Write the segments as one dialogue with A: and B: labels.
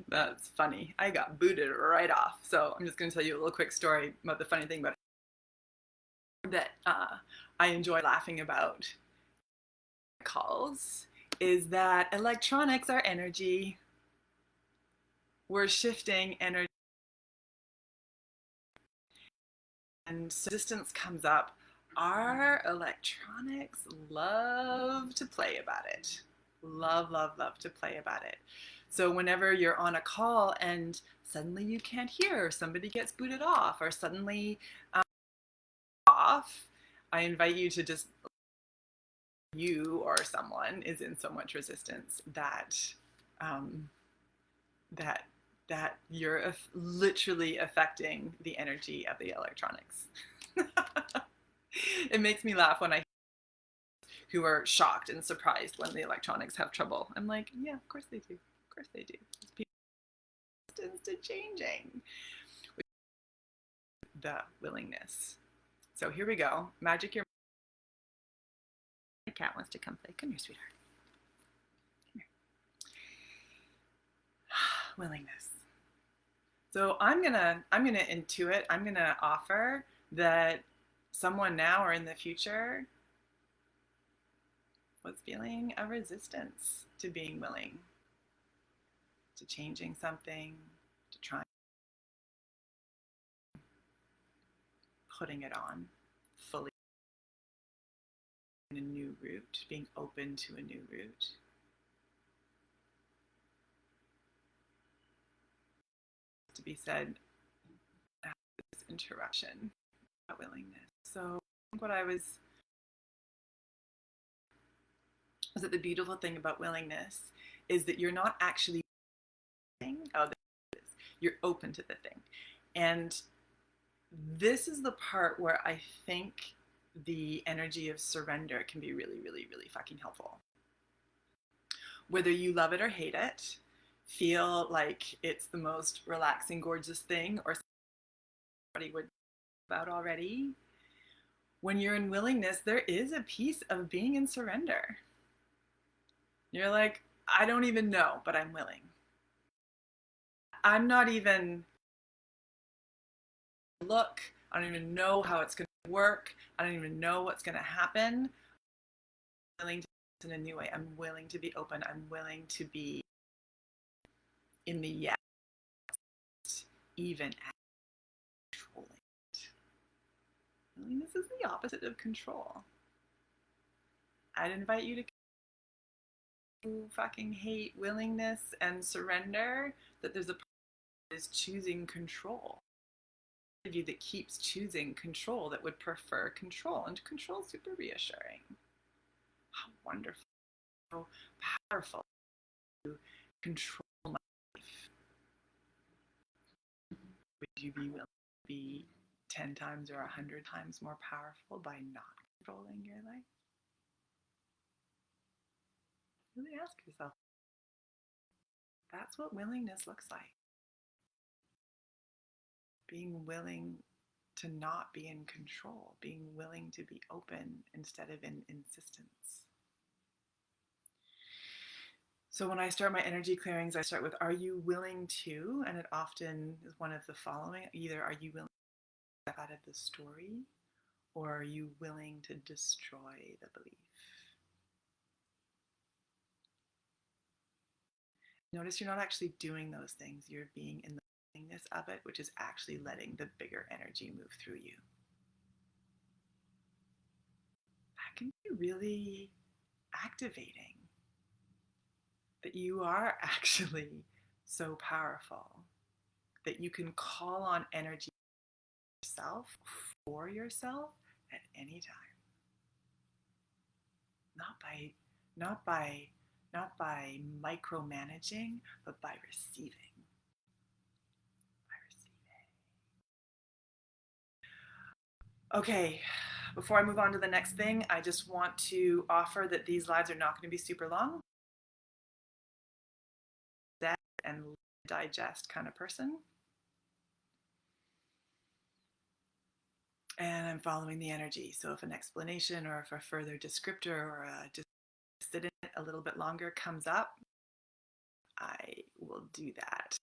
A: That's funny. I got booted right off. So I'm just going to tell you a little quick story about the funny thing about that I enjoy laughing about calls is that electronics are energy. We're shifting energy, and so resistance comes up. Our electronics love to play about it. Love, love, love to play about it. So whenever you're on a call and suddenly you can't hear, or somebody gets booted off, or suddenly off, I invite you to just, you or someone is in so much resistance that um, that that you're literally affecting the energy of the electronics. It makes me laugh when I who are shocked and surprised when the electronics have trouble. I'm like, yeah, of course they do. Of course they do. People are resistant to changing. The willingness. So here we go. Magic your cat wants to come play. Come here, sweetheart. Come here. Willingness. So I'm gonna intuit. I'm gonna offer that someone now or in the future was feeling a resistance to being willing, to changing something, to trying, putting it on fully in a new route, being open to a new route. To be said after this interruption about willingness. So what I was that the beautiful thing about willingness is that you're not actually oh, you're open to the thing. And this is the part where I think the energy of surrender can be really, really, really fucking helpful. Whether you love it or hate it, feel like it's the most relaxing, gorgeous thing, or somebody would about already. When you're in willingness, there is a piece of being in surrender. You're like, I don't even know, but I'm willing. I'm not even look. I don't even know how it's going to work. I don't even know what's going to happen. I'm willing to in a new way. I'm willing to be open. I'm willing to be in the yes, even at controlling it. Willingness is the opposite of control. I'd invite you to fucking hate willingness and surrender, that there's a part that is choosing control. Of you that keeps choosing control, that would prefer control, and control is super reassuring. How wonderful, how powerful to control my life. Would you be willing to be 10 times or 100 times more powerful by not controlling your life? Really ask yourself. That's what willingness looks like. Being willing to not be in control, being willing to be open instead of in insistence. So when I start my energy clearings, I start with, are you willing to? And it often is one of the following. Either are you willing to step out of the story, or are you willing to destroy the belief? Notice you're not actually doing those things. You're being in the willingness of it, which is actually letting the bigger energy move through you. That can be really activating. That you are actually so powerful that you can call on energy yourself for yourself at any time. Not by micromanaging, but by receiving. Okay, before I move on to the next thing, I just want to offer that these lives are not going to be super long. And digest kind of person. And I'm following the energy. So if an explanation or if a further descriptor or just sit in it a little bit longer comes up, I will do that.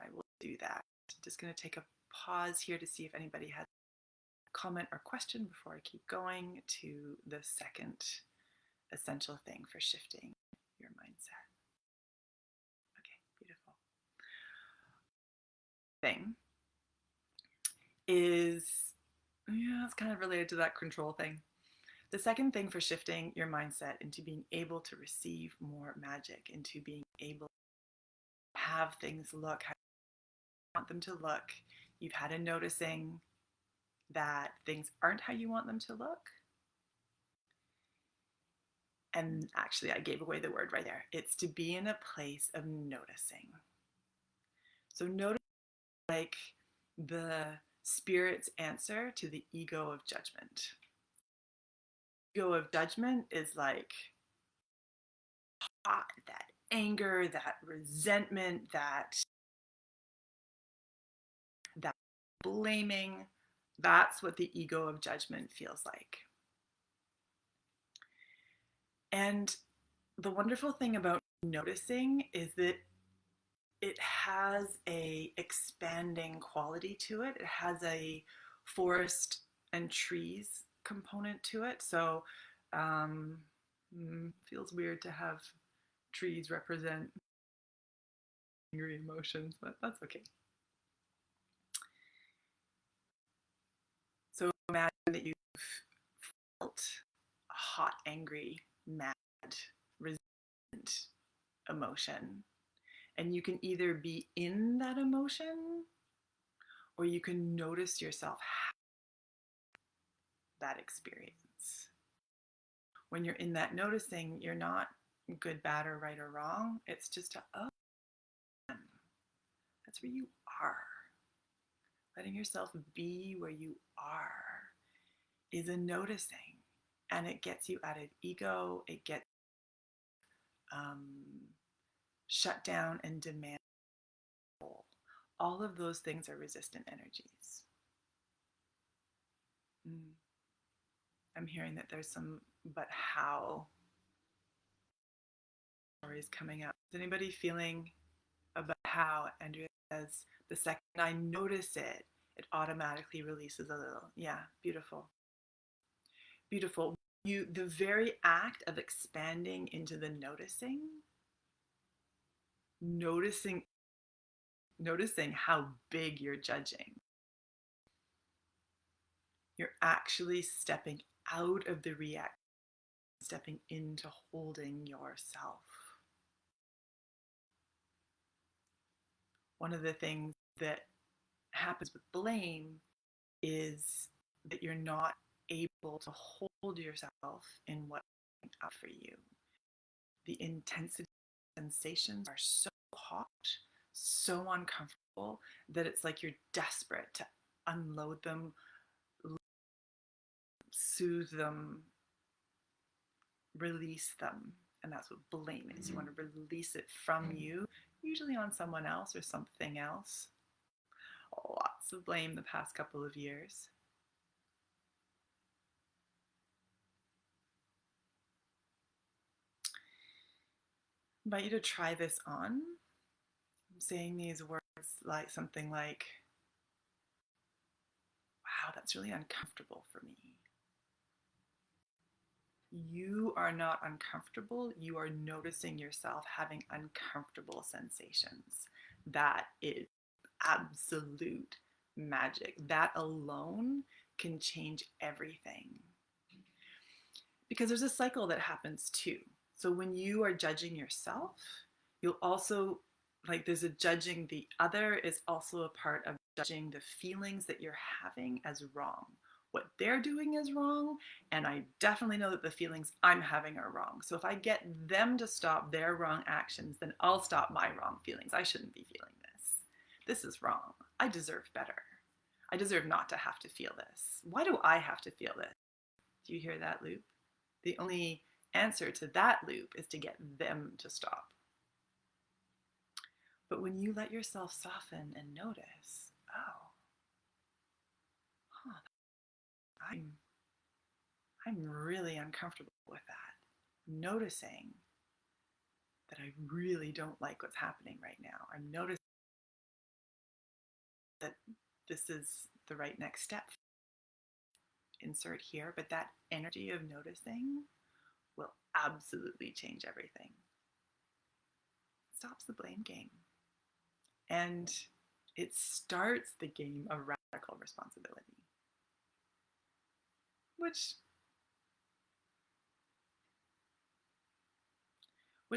A: I will do that. Just going to take a pause here to see if anybody has a comment or question before I keep going to the second essential thing for shifting your mindset. Okay, beautiful. Thing is, yeah, it's kind of related to that control thing. The second thing for shifting your mindset into being able to receive more magic, into being able to have things look how you want them to look. You've had a noticing that things aren't how you want them to look. And actually, I gave away the word right there. It's to be in a place of noticing. So notice like the spirit's answer to the ego of judgment. Ego of judgment is like that anger, that resentment, that blaming. That's what the ego of judgment feels like. And the wonderful thing about noticing is that it has a expanding quality to it. It has a forest and trees component to it. So feels weird to have trees represent angry emotions, but that's okay. So imagine that you've felt a hot, angry, mad, resentment emotion. And you can either be in that emotion or you can notice yourself that experience. When you're in that noticing, you're not good, bad, or right or wrong. It's just that's where you are. Letting yourself be where you are is a noticing, and it gets you out of ego. It gets shut down and demand. All of those things are resistant energies. I'm hearing that there's some but how stories coming up. Is anybody feeling about how? Andrea says, the second I notice it, it automatically releases a little. Yeah, beautiful. Beautiful. The very act of expanding into the noticing how big you're judging. You're actually stepping out of the react, stepping into holding yourself. One of the things that happens with blame is that you're not able to hold yourself in what's up for you. The intensity sensations are so hot, so uncomfortable that it's like you're desperate to unload them, soothe them, release them. And that's what blame is. You want to release it from you, usually on someone else or something else. Lots of blame the past couple of years. I invite you to try this on. I'm saying these words like something like, wow, that's really uncomfortable for me. You are not uncomfortable. You are noticing yourself having uncomfortable sensations. That is absolute magic. That alone can change everything. Because there's a cycle that happens too. So when you are judging yourself, you'll also, like, there's a judging the other is also a part of judging the feelings that you're having as wrong. What they're doing is wrong, and I definitely know that the feelings I'm having are wrong. So if I get them to stop their wrong actions, then I'll stop my wrong feelings. I shouldn't be feeling this. This is wrong. I deserve better. I deserve not to have to feel this. Why do I have to feel this? Do you hear that loop? The only answer to that loop is to get them to stop. But when you let yourself soften and notice, I'm really uncomfortable with that. Noticing that I really don't like what's happening right now. I'm noticing that this is the right next step. Insert here, but that energy of noticing will absolutely change everything. It stops the blame game. And it starts the game of radical responsibility, which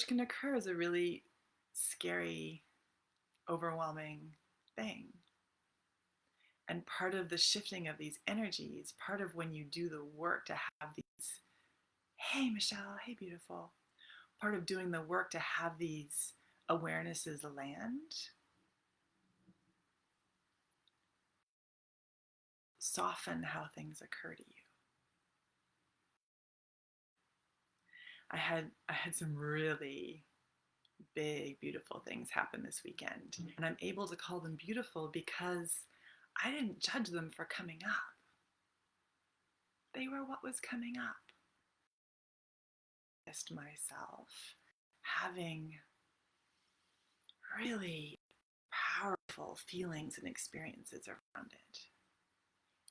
A: can occur as a really scary, overwhelming thing. And part of the shifting of these energies, part of when you do the work to have these, hey, Michelle, hey, beautiful, part of doing the work to have these awarenesses land, soften how things occur to you. I had some really big, beautiful things happen this weekend. And I'm able to call them beautiful because I didn't judge them for coming up. They were what was coming up. Just myself having really powerful feelings and experiences around it.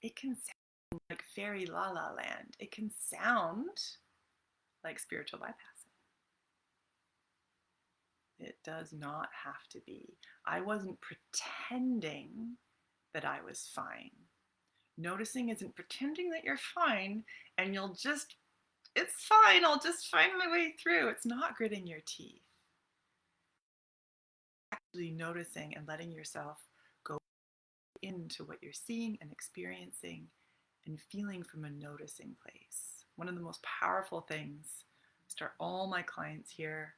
A: It can sound like fairy la la land. It can sound like spiritual bypassing. It does not have to be. I wasn't pretending that I was fine. Noticing isn't pretending that you're fine and you'll just, it's fine, I'll just find my way through. It's not gritting your teeth. Actually noticing and letting yourself go into what you're seeing and experiencing and feeling from a noticing place. One of the most powerful things, I start all my clients here,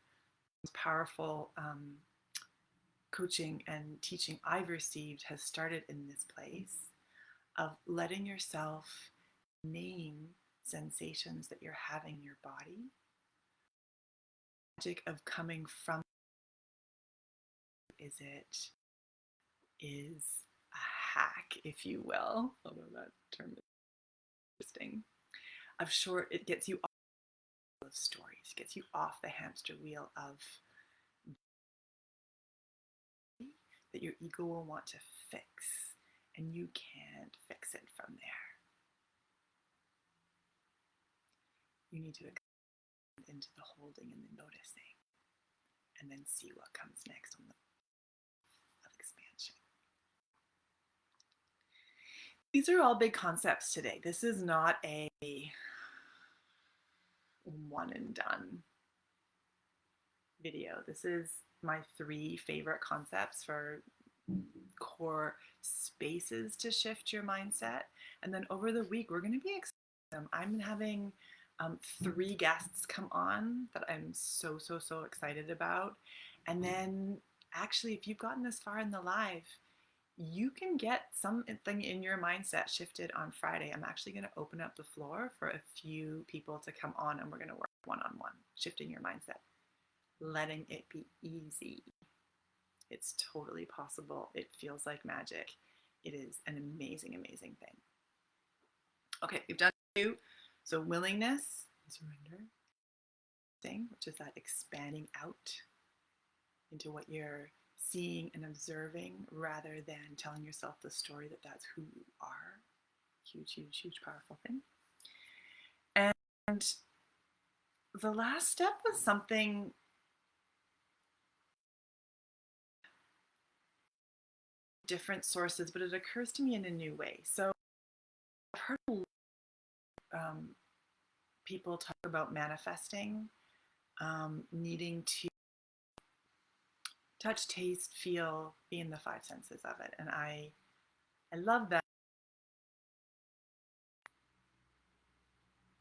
A: most powerful coaching and teaching I've received has started in this place of letting yourself name sensations that you're having in your body. Magic of coming from is a hack, if you will, although that term is interesting. Of short, it gets you off of stories, gets you off the hamster wheel of that your ego will want to fix, and you can't fix it from there. You need to expand into the holding and the noticing, and then see what comes next on the of expansion. These are all big concepts today. This is not a one and done video. This is my 3 favorite concepts for core spaces to shift your mindset. And then over the week, we're going to be excited. I'm having 3 guests come on that I'm so excited about. And then actually, if you've gotten this far in the live, you can get something in your mindset shifted on Friday. I'm actually going to open up the floor for a few people to come on, and we're going to work one-on-one, shifting your mindset, letting it be easy. It's totally possible. It feels like magic. It is an amazing, amazing thing. Okay, we've done 2. So willingness and surrender, which is that expanding out into what you're seeing and observing rather than telling yourself the story that that's who you are. Huge, powerful thing. And the last step was something different sources, but it occurs to me in a new way. So I've heard people talk about manifesting, needing to touch, taste, feel, be in the 5 senses of it. And I love that.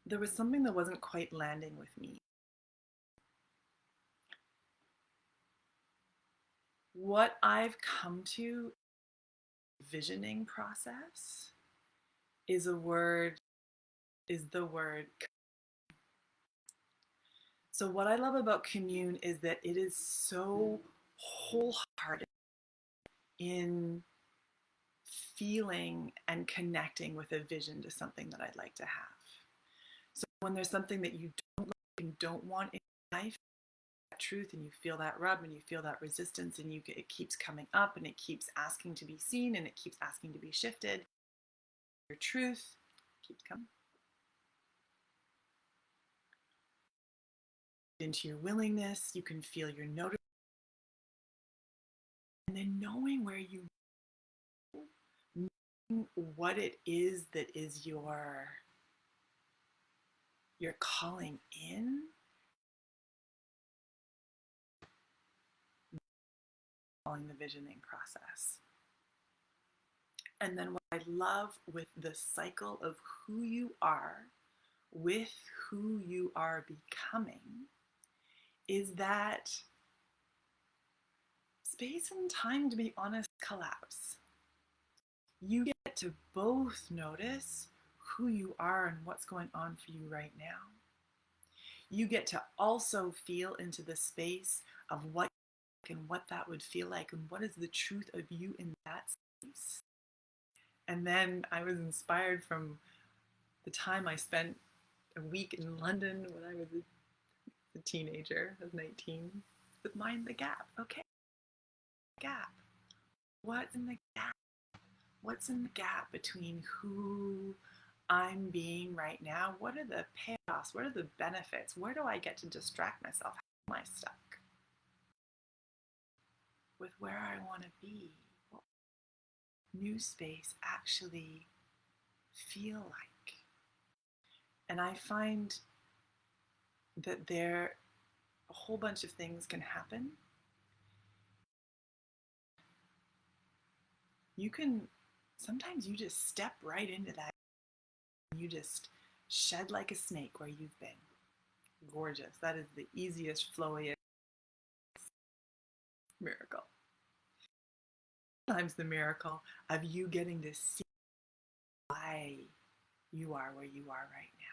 A: There was something that wasn't quite landing with me. What I've come to visioning process is the word. So what I love about commune is that it is so wholehearted in feeling and connecting with a vision to something that I'd like to have. So when there's something that you don't like and don't want in life, truth and you feel that rub and you feel that resistance and it keeps coming up and it keeps asking to be seen and it keeps asking to be shifted. Your truth keeps coming into your willingness. You can feel your notice, and then knowing where you knowing what it is that is your calling in, calling the visioning process. And then what I love with the cycle of who you are with who you are becoming is that space and time, to be honest, collapse. You get to both notice who you are and what's going on for you right now. You get to also feel into the space of what and what that would feel like and what is the truth of you in that space. And then I was inspired from the time I spent a week in London when I was a teenager. I was 19, with Mind the Gap. Okay, gap. What's in the gap? What's in the gap between who I'm being right now? What are the payoffs? What are the benefits? Where do I get to distract myself? How am I stuck with where I want to be? What new space actually feel like? And I find that there a whole bunch of things can happen. Sometimes you just step right into that. You just shed like a snake where you've been. Gorgeous. That is the easiest, flowiest miracle. Sometimes the miracle of you getting to see why you are where you are right now.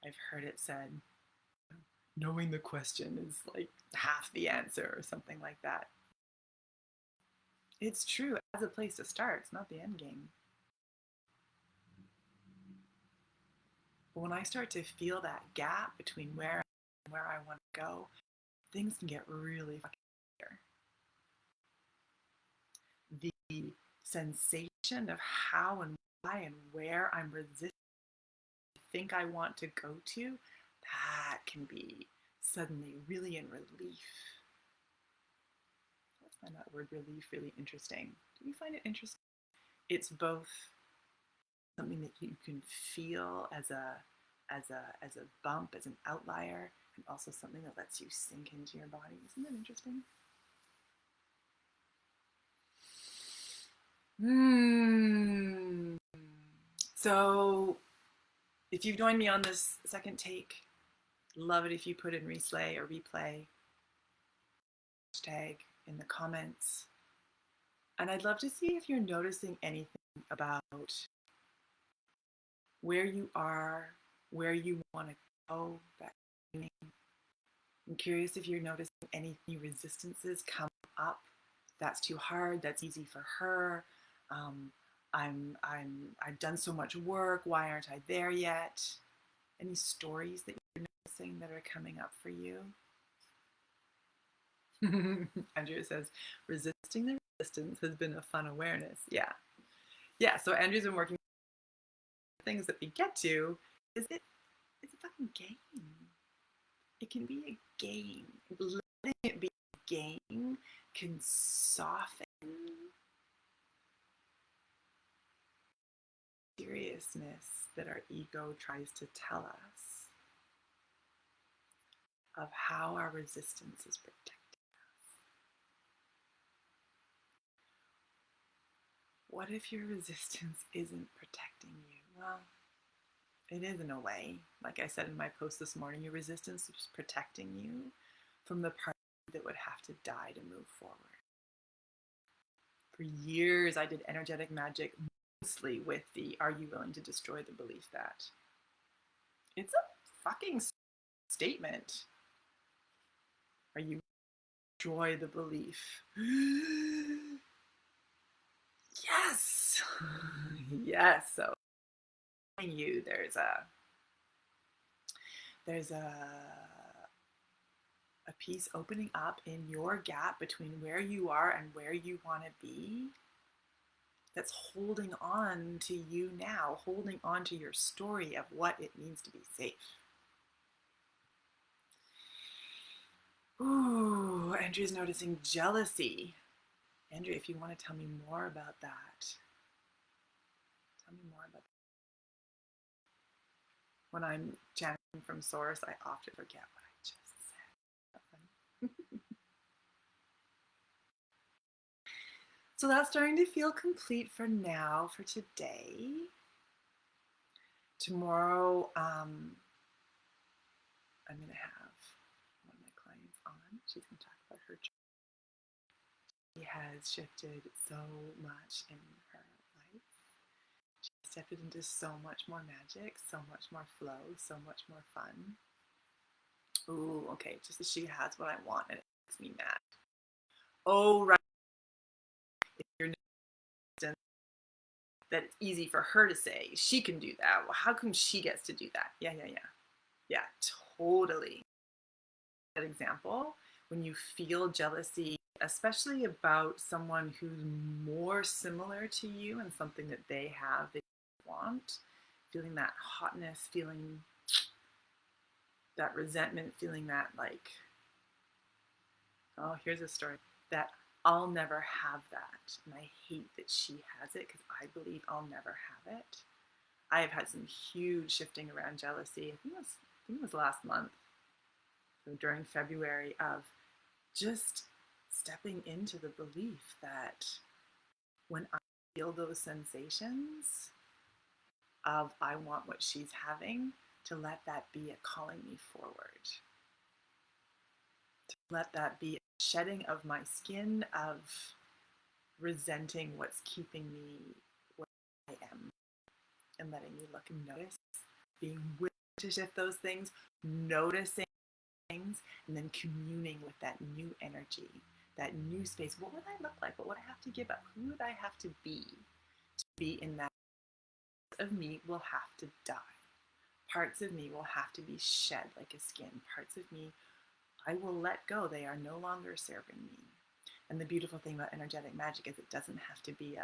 A: I've heard it said, knowing the question is like half the answer or something like that. It's true. As a place to start, it's not the end game. But when I start to feel that gap between where I want to go, things can get really fucking clear. The sensation of how and why and where I'm resisting, think I want to go to, that can be suddenly really in relief. I find that word relief really interesting. Do you find it interesting? It's both something that you can feel as a bump, as an outlier, and also something that lets you sink into your body. Isn't that interesting? So if you've joined me on this second take, love it if you put in reslay or replay hashtag in the comments. And I'd love to see if you're noticing anything about where you are, where you want to go. I'm curious if you're noticing any resistances come up. That's too hard. That's easy for her. I've done so much work. Why aren't I there yet? Any stories that you're noticing that are coming up for you? Andrea says, resisting the resistance has been a fun awareness. Yeah. So Andrea's been working on things that we get to. It's a fucking game. It can be a game. Letting it be a game can soften seriousness that our ego tries to tell us of how our resistance is protecting us. What if your resistance isn't protecting you? Well, it is in a way. Like I said in my post this morning, your resistance is protecting you from the part that would have to die to move forward. For years, I did energetic magic mostly with the "are you willing to destroy the belief that?" It's a fucking statement. Are you destroy the belief? Yes. Yes. So you there's a piece opening up in your gap between where you are and where you want to be, that's holding on to you now, holding on to your story of what it means to be safe. Ooh, Andrea's noticing jealousy. Andrea, if you want to tell me more about that, tell me more about that. When I'm channeling from source, I often forget what I just said. So that's starting to feel complete for now, for today. Tomorrow, I'm going to have one of my clients on. She's going to talk about her journey. She has shifted so much in her life. She stepped into so much more magic, so much more flow, so much more fun. Ooh, okay, just that she has what I want and it makes me mad. Oh, right. If you're that it's easy for her to say, she can do that. Well, how come she gets to do that? Yeah, totally. That example, when you feel jealousy, especially about someone who's more similar to you and something that they have that you want, feeling that hotness, feeling that resentment, feeling that like, oh, here's a story that I'll never have that. And I hate that she has it because I believe I'll never have it. I have had some huge shifting around jealousy. I think it was last month, so during February, of just stepping into the belief that when I feel those sensations of I want what she's having, to let that be a calling me forward. To let that be a shedding of my skin, of resenting what's keeping me where I am, and letting me look and notice, being willing to shift those things, noticing things, and then communing with that new energy, that new space. What would I look like? What would I have to give up? Who would I have to be in that? Of me will have to die. Parts of me will have to be shed like a skin. Parts of me I will let go. They are no longer serving me. And the beautiful thing about energetic magic is it doesn't have to be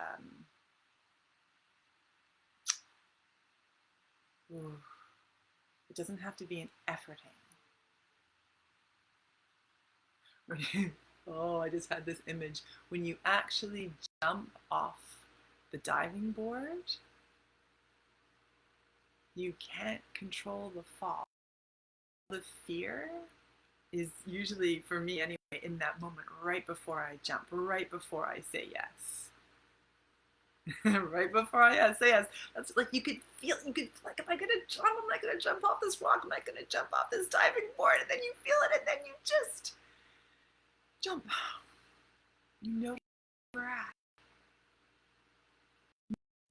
A: it doesn't have to be an efforting. Oh, I just had this image. When you actually jump off the diving board, you can't control the fall. The fear is usually, for me anyway, in that moment right before I jump, right before I say yes. Right before I say yes. That's like you could like, am I gonna jump? Am I gonna jump off this rock? Am I gonna jump off this diving board? And then you feel it, and then you just jump. You know where you're at.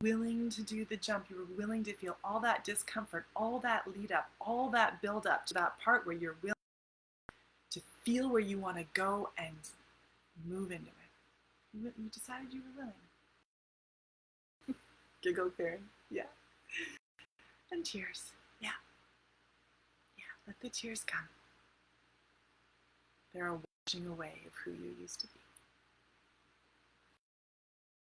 A: You're willing to do the jump. You were willing to feel all that discomfort, all that lead up, all that build up to that part where you're willing to feel where you want to go and move into it. You decided you were willing. Giggle, Karen. Yeah. And tears. Yeah. Let the tears come. They're a washing away of who you used to be.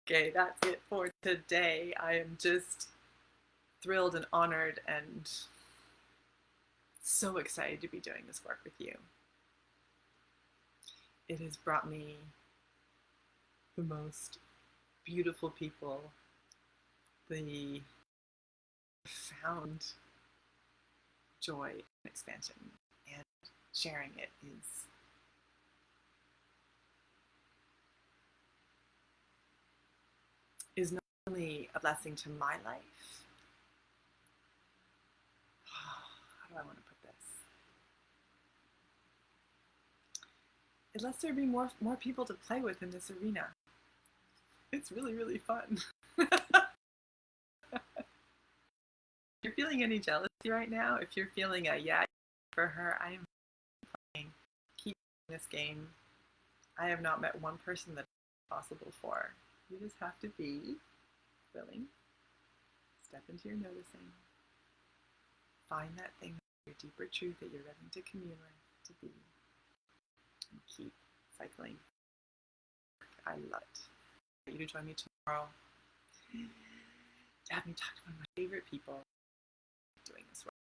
A: Okay, that's it for today. I am just thrilled and honored and so excited to be doing this work with you. It has brought me the most beautiful people, the profound joy and expansion, and sharing it is not only a blessing to my life. How do I want to put this? It lets there be more people to play with in this arena. It's really, really fun. If you're feeling any jealousy right now, if you're feeling a yeah for her, I am playing. Keep playing this game. I have not met one person that's possible for. You just have to be willing. Step into your noticing. Find that thing, your deeper truth that you're ready to commune with, to be. and keep cycling. I love it. You to join me tomorrow to have me talk to one of my favorite people doing this work.